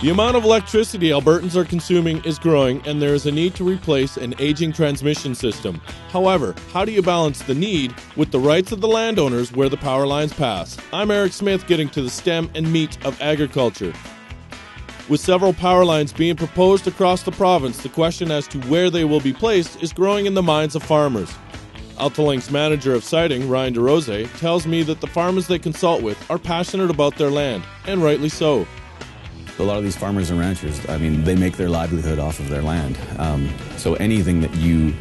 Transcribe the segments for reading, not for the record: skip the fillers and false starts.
The amount of electricity Albertans are consuming is growing, and there is a need to replace an aging transmission system. However, how do you balance the need with the rights of the landowners where the power lines pass? I'm Eric Smith, getting to the stem and meat of agriculture. With several power lines being proposed across the province, the question as to where they will be placed is growing in the minds of farmers. AltaLink's manager of siting, Ryan DeRose, tells me that the farmers they consult with are passionate about their land, and rightly so. A lot of these farmers and ranchers, they make their livelihood off of their land. So anything that you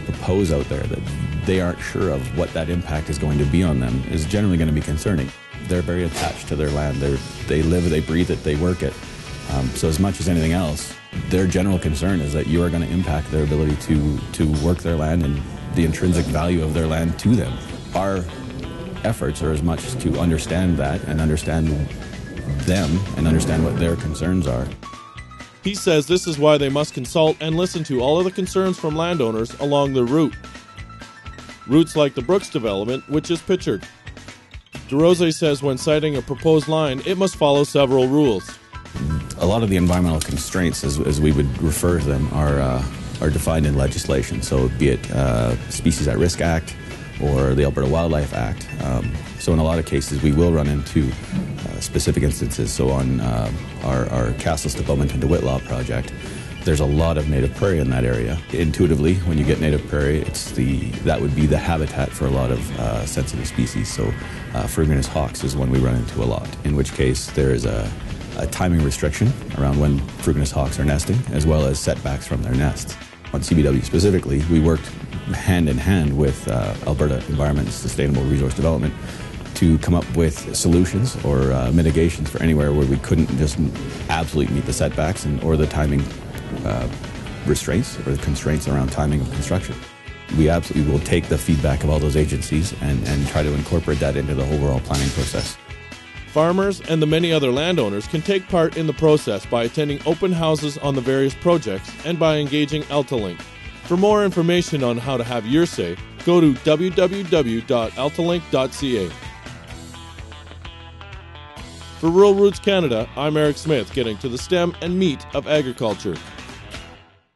propose out there that they aren't sure of what that impact is going to be on them is generally going to be concerning. They're very attached to their land. They live it, they breathe it, they work it. So as much as anything else, their general concern is that you are going to impact their ability to work their land and the intrinsic value of their land to them. Our efforts are as much to understand that and understand them and understand what their concerns are. He says this is why they must consult and listen to all of the concerns from landowners along their route. Routes like the Brooks development, which is pictured. DeRose says when citing a proposed line, it must follow several rules. A lot of the environmental constraints, as we would refer to them, are defined in legislation. So be it Species at Risk Act or the Alberta Wildlife Act. So in a lot of cases, we will run into specific instances. So on our Castles to Bowmanton to Whitlaw project, there's a lot of native prairie in that area. Intuitively, when you get native prairie, that would be the habitat for a lot of sensitive species. So fruginous hawks is one we run into a lot, in which case there is a timing restriction around when fruginous hawks are nesting, as well as setbacks from their nests. On CBW specifically, we worked hand in hand with Alberta Environment and Sustainable Resource Development to come up with solutions or mitigations for anywhere where we couldn't just absolutely meet the setbacks or the timing restraints or the constraints around timing of construction. We absolutely will take the feedback of all those agencies and try to incorporate that into the overall planning process. Farmers and the many other landowners can take part in the process by attending open houses on the various projects and by engaging AltaLink. For more information on how to have your say, go to www.altalink.ca. For Rural Roots Canada, I'm Eric Smith, getting to the stem and meat of agriculture.